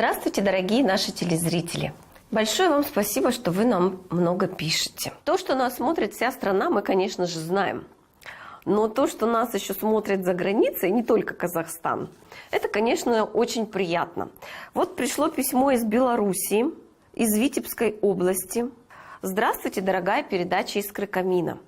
Здравствуйте, дорогие наши телезрители! Большое вам спасибо, что вы нам много пишете. То, что нас смотрит вся страна, мы, конечно же, знаем. Но то, что нас еще смотрят за границей, не только Казахстан, это, конечно, очень приятно. Вот пришло письмо из Белоруссии, из Витебской области. Здравствуйте, дорогая передача «Искры камина»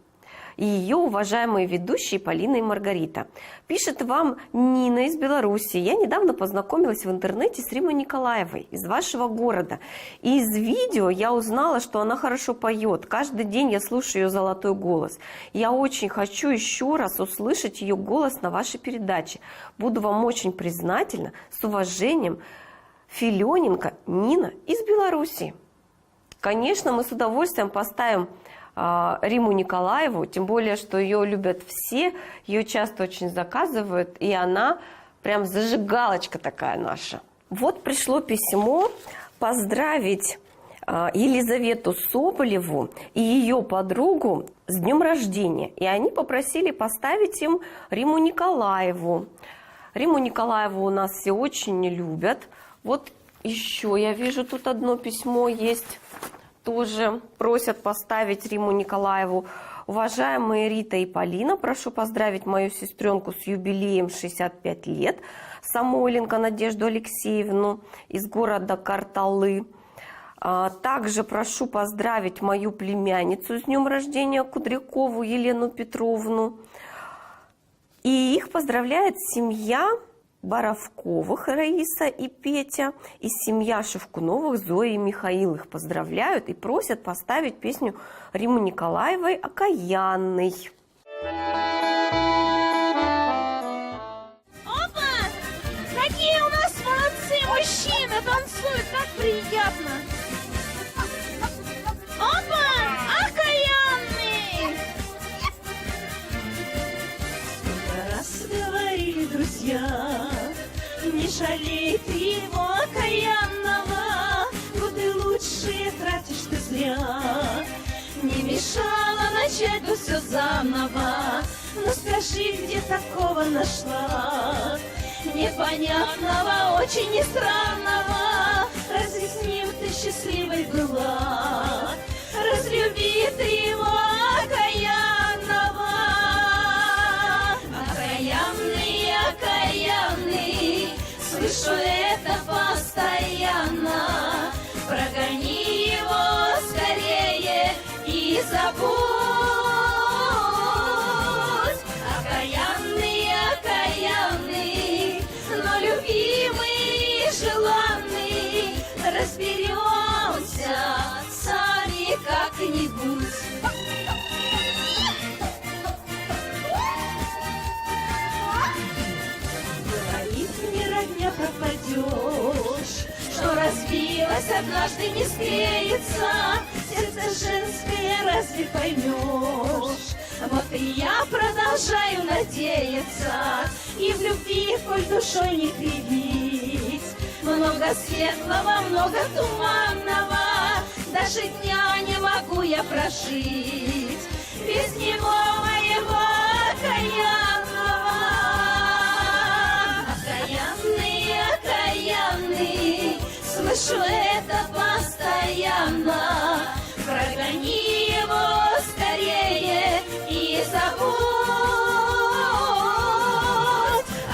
и ее уважаемые ведущие Полина и Маргарита. Пишет вам Нина из Беларуси. Я недавно познакомилась в интернете с Римой Николаевой из вашего города. И из видео я узнала, что она хорошо поет. Каждый день я слушаю ее золотой голос. Я очень хочу еще раз услышать ее голос на вашей передаче. Буду вам очень признательна. С уважением, Филененко Нина из Беларуси. Конечно, мы с удовольствием поставим Риму Николаеву, тем более, что ее любят все, ее часто очень заказывают, и она прям зажигалочка такая наша. Вот пришло письмо поздравить Елизавету Соболеву и ее подругу с днем рождения, и они попросили поставить им Риму Николаеву. Риму Николаеву у нас все очень любят. Вот еще я вижу, тут одно письмо есть. Тоже просят поставить Риму Николаеву. Уважаемые Рита и Полина, прошу поздравить мою сестренку с юбилеем 65 лет, Самойленко Надежду Алексеевну из города Карталы. Также прошу поздравить мою племянницу с днем рождения Кудрякову Елену Петровну. И их поздравляет семья Боровковых Раиса и Петя, и семья Шевкуновых Зоя и Михаил. Их поздравляют и просят поставить песню Римы Николаевой «Окаянный». Опа! Какие у нас молодцы мужчины танцуют, так приятно! Опа! Окаянный! Раз говорили друзья, не жалей ты его окаянного, годы лучшие тратишь ты зря. Не мешало начать бы все заново, но скажи, где такого нашла, непонятного, очень и странного. Разве с ним ты счастливой была? Разлюби ты его окаянного. Окаянный, окаянный, слышу это постоянно. Прогони его скорее и забудь. Окаянный, окаянный, но любимый и желанный. Разберемся сами как-нибудь. Пропадешь, что разбилась однажды, не склеится, сердце женское разве поймешь? Вот и я продолжаю надеяться и в любви, коль душой не кривить. Много светлого, много туманного, даже дня не могу я прожить без него, моего окаянного. Окаянный, слышу это постоянно. Прогони его скорее и забудь.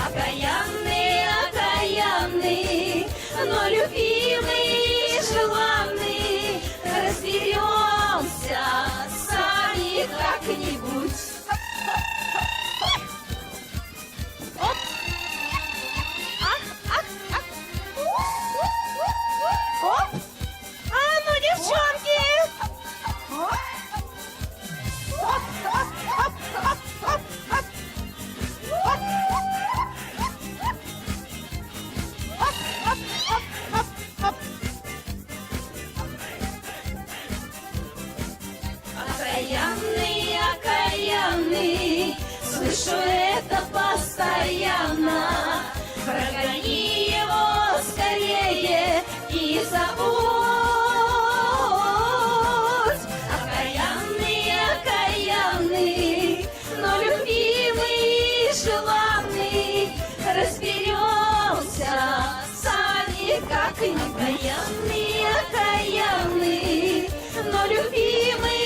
Окаянный, окаянный, но любимый и желанный. Разберемся сами как-нибудь. Окаянный, окаянный, слышу это постоянно. Прогони его скорее и забудь. Окаянный, окаянный, но любимый и желанный. Разберемся сами как-нибудь. Окаянный, окаянный, но любимый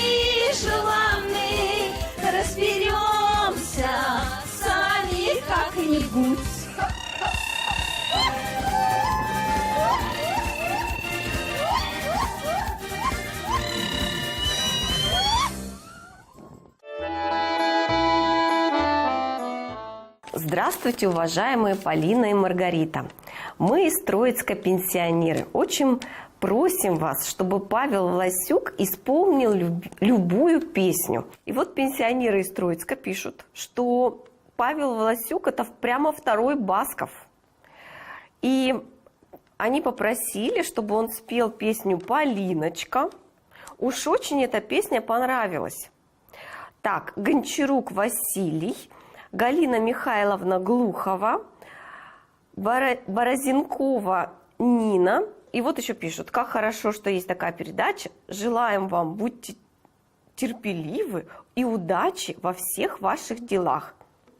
и желанный. Разберемся сами как-нибудь. Здравствуйте, уважаемые Полина и Маргарита. Мы из Троицка пенсионеры. Очень просим вас, чтобы Павел Власюк исполнил любую песню. И вот пенсионеры из Троицка пишут, что Павел Власюк – это прямо второй Басков. И они попросили, чтобы он спел песню «Полиночка». Уж очень эта песня понравилась. Так, Гончарук Василий, Галина Михайловна Глухова, Борозенкова Нина. И вот еще пишут, как хорошо, что есть такая передача. Желаем вам, будьте терпеливы и удачи во всех ваших делах.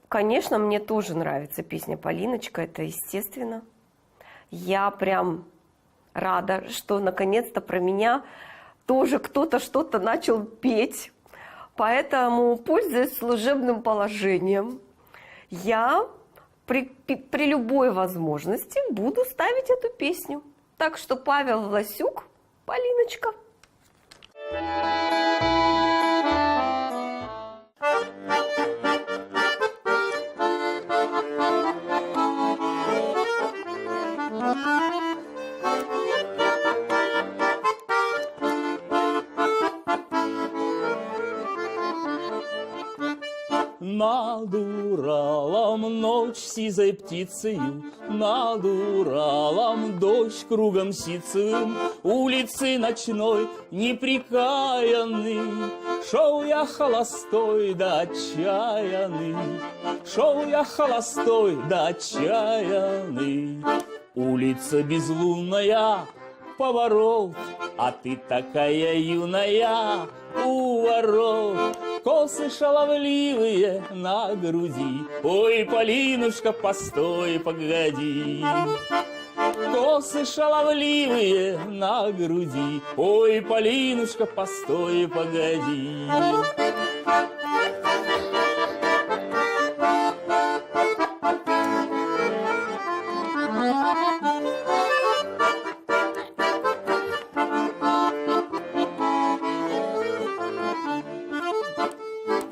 Конечно, мне тоже нравится песня «Полиночка», это естественно. Я прям рада, что наконец-то про меня тоже кто-то что-то начал петь. Поэтому, пользуясь служебным положением, я при любой возможности буду ставить эту песню. Так что Павел Власюк, «Полиночка». Над Уралом ночь сизой птицею, над Уралом дождь кругом сицевым, улицы ночной неприкаянный. Шел я холостой да отчаянный, шел я холостой да отчаянный. Улица безлунная, поворот, а ты такая юная у ворот. Косы шаловливые на груди, ой, Полинушка, постой, погоди. Косы шаловливые на груди, ой, Полинушка, постой, погоди.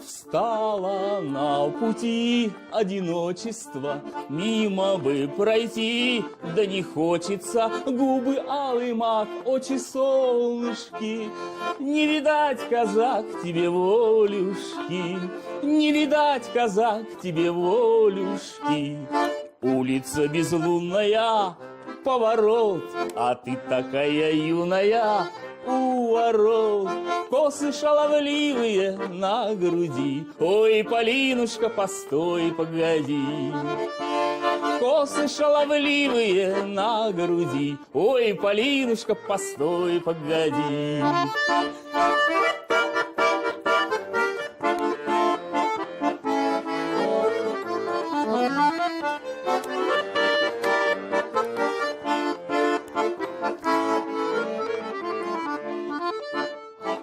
Стала на пути одиночества, мимо бы пройти, да не хочется. Губы алый мак, очи солнышки, не видать, казак, тебе волюшки, не видать, казак, тебе волюшки. Улица безлунная, поворот, а ты такая юная у ворот. Косы шаловливые на груди, ой, Полинушка, постой, погоди. Косы шаловливые на груди, ой, Полинушка, постой, погоди.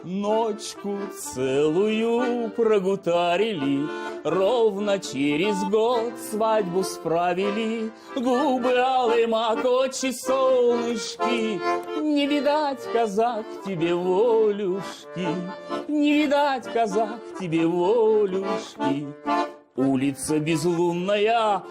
Ночку целую прогутарили, ровно через год свадьбу справили. Губы алый мак, очи солнышки, не видать, казак, тебе волюшки, не видать, казак, тебе волюшки. Улица безлунная,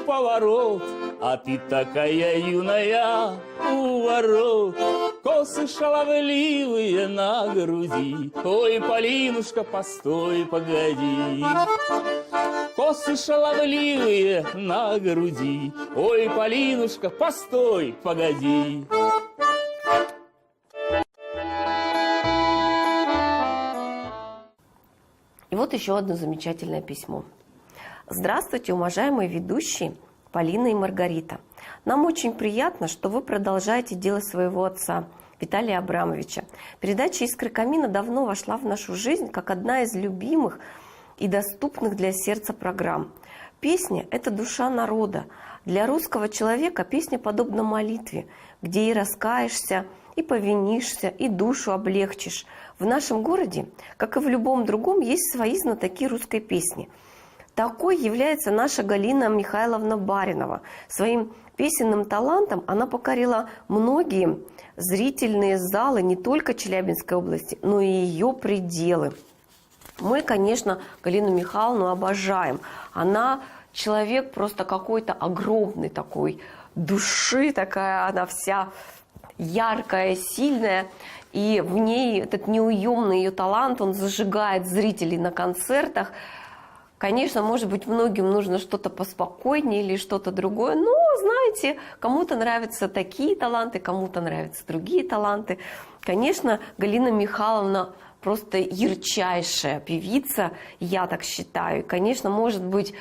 поворот, а ты такая юная у ворот. Косы шаловливые на груди, ой, Полинушка, постой, погоди. Косы шаловливые на груди, ой, Полинушка, постой, погоди. И вот еще одно замечательное письмо. Здравствуйте, уважаемые ведущие Полина и Маргарита. Нам очень приятно, что вы продолжаете дело своего отца, Виталия Абрамовича. Передача «Искры камина» давно вошла в нашу жизнь как одна из любимых и доступных для сердца программ. Песня – это душа народа. Для русского человека песня подобна молитве, где и раскаешься, и повинишься, и душу облегчишь. В нашем городе, как и в любом другом, есть свои знатоки русской песни. Такой является наша Галина Михайловна Баринова. Своим песенным талантом она покорила многие зрительные залы не только Челябинской области, но и ее пределы. Мы, конечно, Галину Михайловну обожаем. Она человек просто какой-то огромный такой души, такая она вся яркая, сильная. И в ней этот неуемный ее талант, он зажигает зрителей на концертах. Конечно, может быть, многим нужно что-то поспокойнее или что-то другое, но, знаете, кому-то нравятся такие таланты, кому-то нравятся другие таланты. Конечно, Галина Михайловна просто ярчайшая певица, я так считаю. И, конечно, может быть,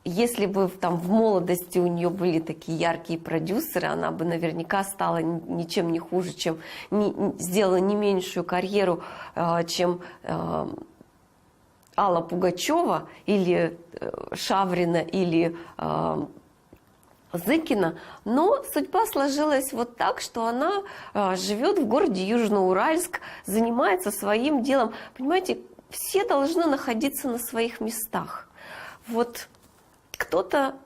если бы там в молодости у нее были такие яркие продюсеры, она бы наверняка стала ничем не хуже, чем сделала не меньшую карьеру, чем Алла Пугачева или Шаврина или Зыкина, но судьба сложилась вот так, что она живет в городе Южноуральск, занимается своим делом. Понимаете, все должны находиться на своих местах. Вот кто-то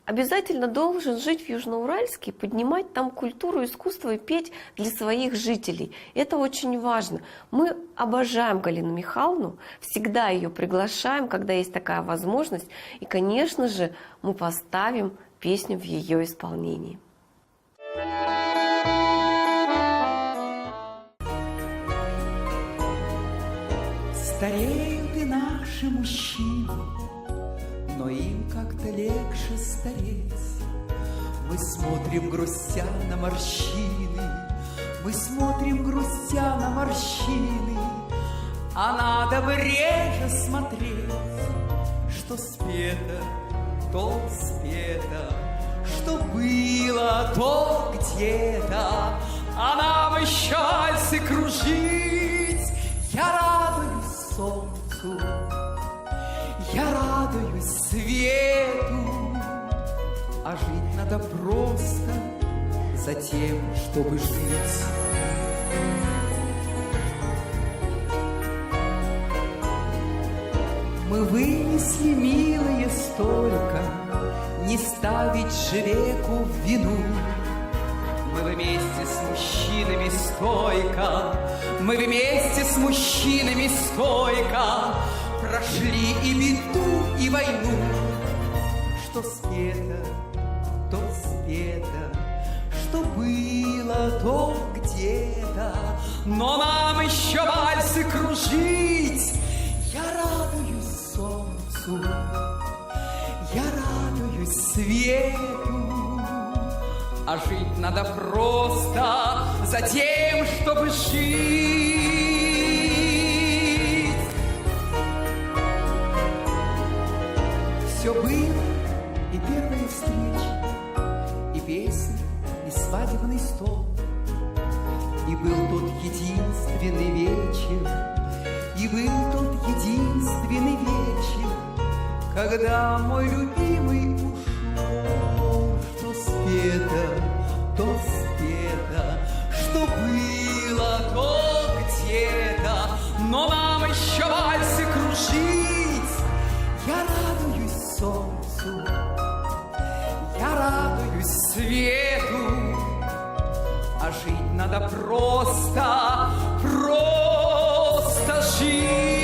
обязательно должен жить в Южноуральске, поднимать там культуру, искусство и петь для своих жителей. Это очень важно. Мы обожаем Галину Михайловну, всегда ее приглашаем, когда есть такая возможность. И, конечно же, мы поставим песню в ее исполнении. Стареют и наши мужчины, но им как-то легче стареть. Мы смотрим, грустя на морщины, мы смотрим, грустя на морщины, а надо бы реже смотреть, что спето, то спето, что было, то где-то, а нам еще пальцы кружить. Я радуюсь солнцу, я радуюсь свету, а жить надо просто за тем, чтобы жить. Мы вынесли, милые, столько, не ставить же веку в вину. Мы вместе с мужчинами стойко, мы вместе с мужчинами стойко прошли и беду, и войну. Что спето, то спето, что было, то где-то, но нам еще вальсы кружить. Я радуюсь солнцу, я радуюсь свету, а жить надо просто за тем, чтобы жить. Все было, и первые встречи, и песни, и свадебный стол, и был тот единственный вечер, и был тот единственный вечер, когда мой любимый ушел. Что спето, то спето, что было, то где-то, но нам еще вальсы кружить. Я радуюсь солнцу, я радуюсь свету, а жить надо просто, просто жить.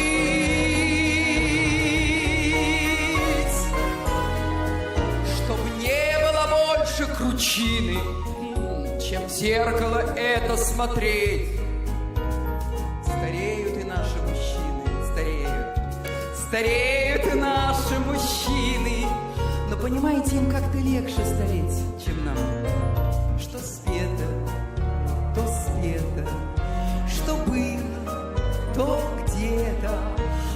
Чтоб не было больше кручины, чем в зеркало это смотреть. Стареют и наши мужчины, стареют, стареют и наши мужчины, но понимаете, им как-то легче стареть, чем нам. Что спето, то спето, что было, то где-то,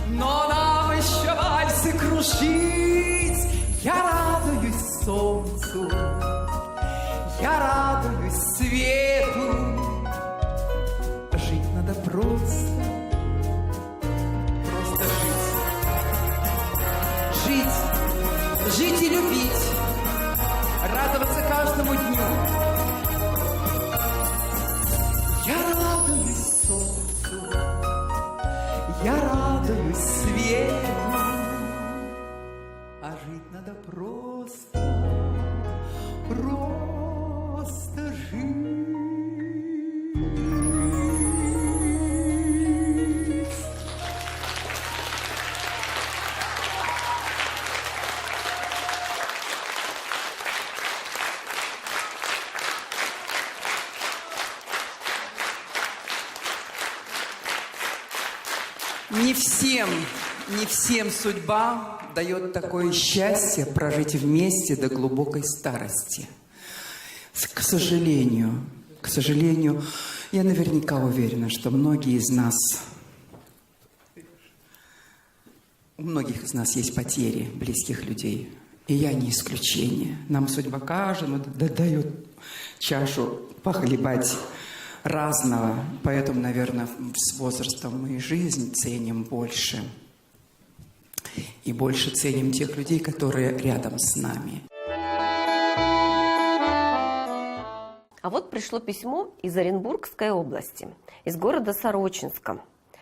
но нам еще вальсы кружить. Я радуюсь солнцу, я радуюсь свету, жить надо просто, просто жить. Жить жить и любить, радоваться каждому дню. Я радуюсь солнцу, я радуюсь свету, а жить надо просто жить. Не всем судьба дает такое счастье прожить вместе до глубокой старости. К сожалению, я наверняка уверена, что у многих из нас есть потери близких людей. И я не исключение. Нам судьба каждому дает чашу похлебать разного. Поэтому, наверное, с возрастом мы и жизнь ценим больше. И больше ценим тех людей, которые рядом с нами. А вот пришло письмо из Оренбургской области, из города Сорочинска.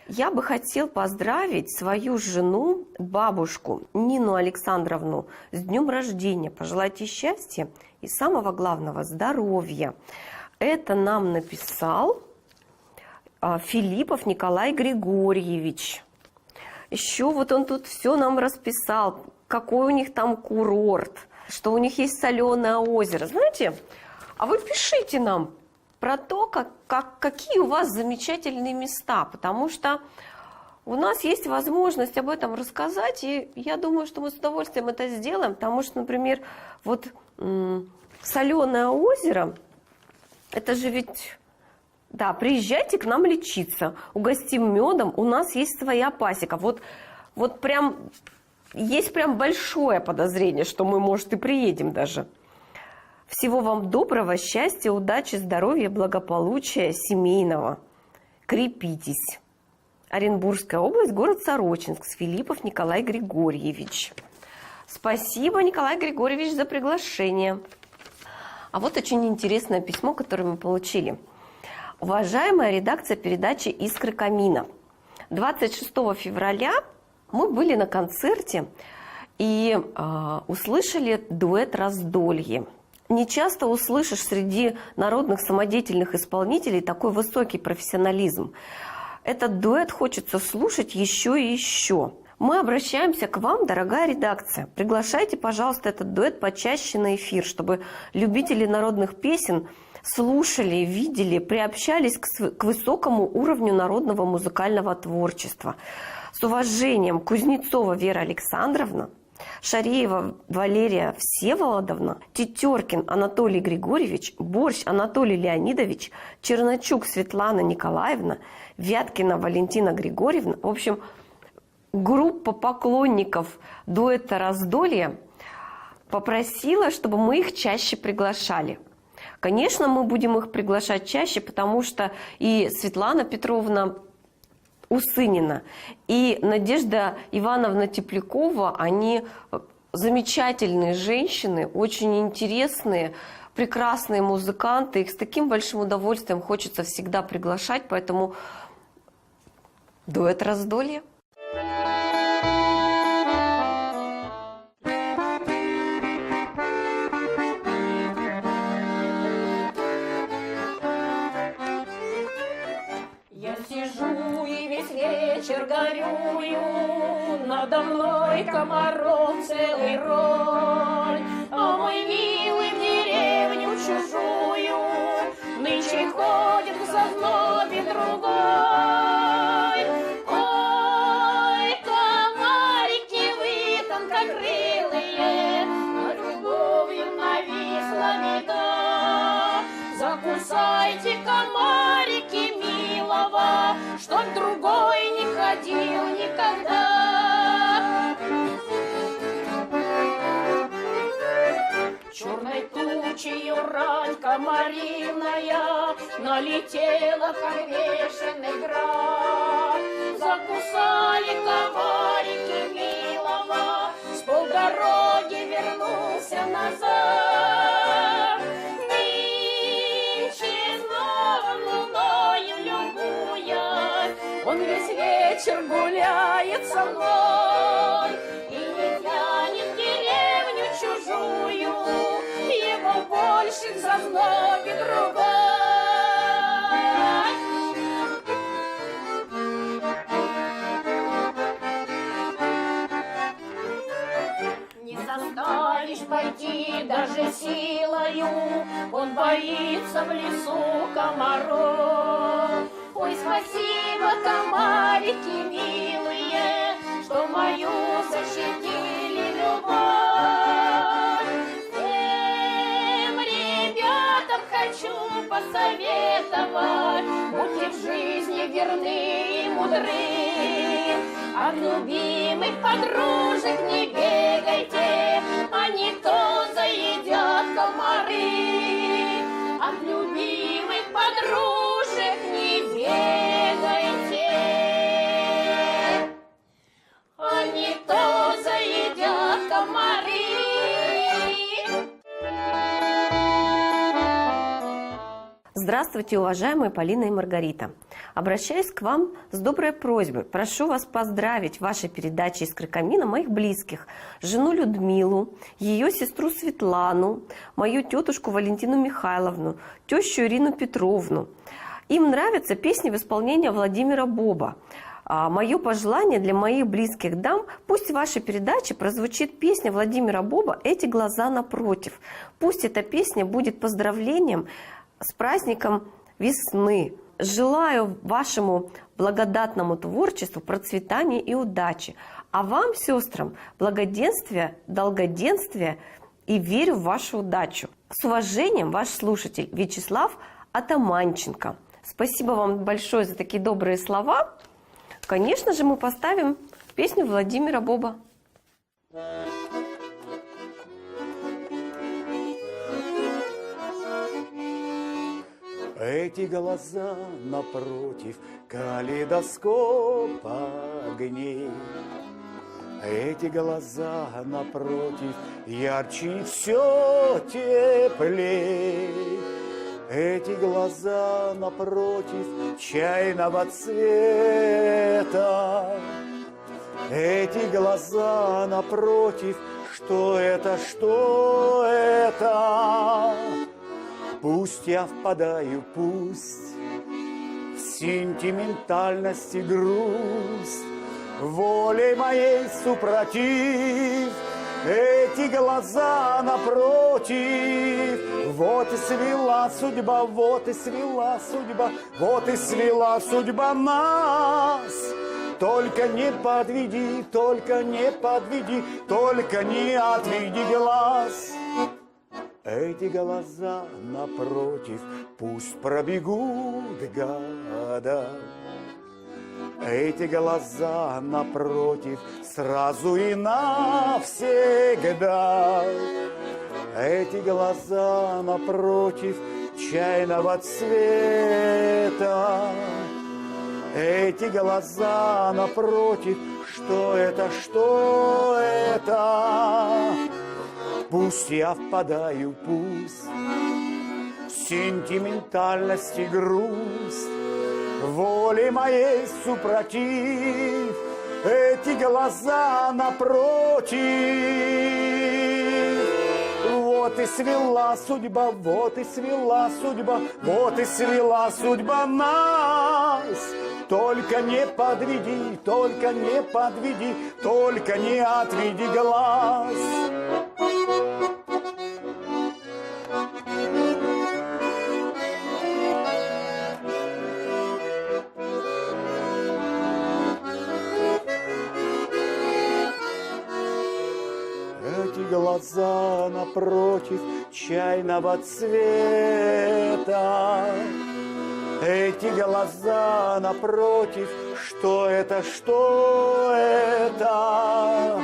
Я бы хотел поздравить свою жену, бабушку Нину Александровну с днем рождения. Пожелать ей счастья и самого главного здоровья. Это нам написал Филиппов Николай Григорьевич. Еще вот он тут все нам расписал, какой у них там курорт, что у них есть соленое озеро. Знаете, а вы пишите нам про то, какие у вас замечательные места, потому что у нас есть возможность об этом рассказать, и я думаю, что мы с удовольствием это сделаем, потому что, например, вот соленое озеро, это же ведь... Да, приезжайте к нам лечиться, угостим медом, у нас есть своя пасека. Вот прям, есть прям большое подозрение, что мы, может, и приедем даже. Всего вам доброго, счастья, удачи, здоровья, благополучия семейного. Крепитесь. Оренбургская область, город Сорочинск, Филиппов Николай Григорьевич. Спасибо, Николай Григорьевич, за приглашение. А вот очень интересное письмо, которое мы получили. Уважаемая редакция передачи «Искры камина», 26 февраля мы были на концерте и услышали дуэт «Раздолье». Не часто услышишь среди народных самодеятельных исполнителей такой высокий профессионализм. Этот дуэт хочется слушать еще и еще. Мы обращаемся к вам, дорогая редакция. Приглашайте, пожалуйста, этот дуэт почаще на эфир, чтобы любители народных песен слушали, видели, приобщались к высокому уровню народного музыкального творчества. С уважением, Кузнецова Вера Александровна, Шареева Валерия Всеволодовна, Тетеркин Анатолий Григорьевич, Борщ Анатолий Леонидович, Черночук Светлана Николаевна, Вяткина Валентина Григорьевна. В общем, группа поклонников дуэта «Раздолье» попросила, чтобы мы их чаще приглашали. Конечно, мы будем их приглашать чаще, потому что и Светлана Петровна Усынина, и Надежда Ивановна Теплякова, они замечательные женщины, очень интересные, прекрасные музыканты. Их с таким большим удовольствием хочется всегда приглашать, поэтому дуэт «Раздолье». Вечер горюю, надо мной комаров целый рой, а мой милый в деревню чужую нынче ходит в зазнобе другой. Ой, комарики вы тонкокрылые, над любовью нависла беда. Закусайте, комарики, милого, чтоб другой не ходил никогда. Черной тучею рань комариная налетела, как бешеный град. Закусали комарики милого, с полдороги глаза. Нынче снова луною любуясь, он весь вечер гуляет со мной и не тянет в деревню чужую, его больше к зазнобе другой. Не заставишь пойти даже силою, он боится в лесу комаров. Ой, спасибо, комарики милые, что мою защитили любовь. Всем ребятам хочу посоветовать, будьте в жизни верны и мудры. От любимых подружек не бегайте, а не то заедят комары. От любимых подружек не бегайте, а не то заедят комары. Здравствуйте, уважаемые Полина и Маргарита. Обращаюсь к вам с доброй просьбой. Прошу вас поздравить в вашей передаче «Искры камина» моих близких. Жену Людмилу, ее сестру Светлану, мою тетушку Валентину Михайловну, тещу Ирину Петровну. Им нравятся песни в исполнении Владимира Боба. Мое пожелание для моих близких дам: пусть в вашей передаче прозвучит песня Владимира Боба «Эти глаза напротив». Пусть эта песня будет поздравлением с праздником весны. Желаю вашему благодатному творчеству процветания и удачи. А вам, сестрам, благоденствия, долгоденствия и верю в вашу удачу. С уважением, ваш слушатель Вячеслав Атаманченко. Спасибо вам большое за такие добрые слова. Конечно же, мы поставим песню Владимира Боба. Эти глаза напротив калейдоскоп огней. Эти глаза напротив ярче и все теплей. Эти глаза напротив чайного цвета. Эти глаза напротив, что это, что это? Пусть я впадаю, пусть в сентиментальность и грусть, волей моей супротив, эти глаза напротив. Вот и свела судьба, вот и свела судьба, вот и свела судьба нас. Только не подведи, только не подведи, только не отведи глаз. Эти глаза напротив, пусть пробегут года. Эти глаза напротив, сразу и навсегда. Эти глаза напротив, чайного цвета. Эти глаза напротив, что это, что это? Пусть я впадаю, пусть в сентиментальность и грусть, воле моей супротив, эти глаза напротив. Вот и свела судьба, вот и свела судьба, вот и свела судьба нас. Только не подведи, только не подведи, только не отведи глаз. Эти глаза напротив чайного цвета. Эти глаза напротив, что это, что это?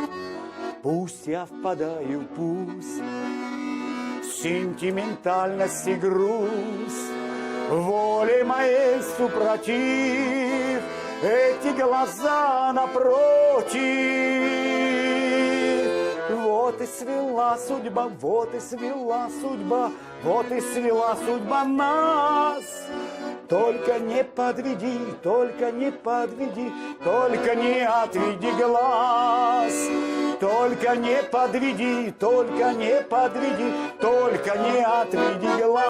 Пусть я впадаю, пусть в сентиментальность и грусть, воле моей супротив, эти глаза напротив. Вот Вот и свела судьба, вот и свела судьба, вот и свела судьба нас. Только не подведи, только не подведи, только не отведи глаз. Только не подведи, только не подведи, только не отведи глаз.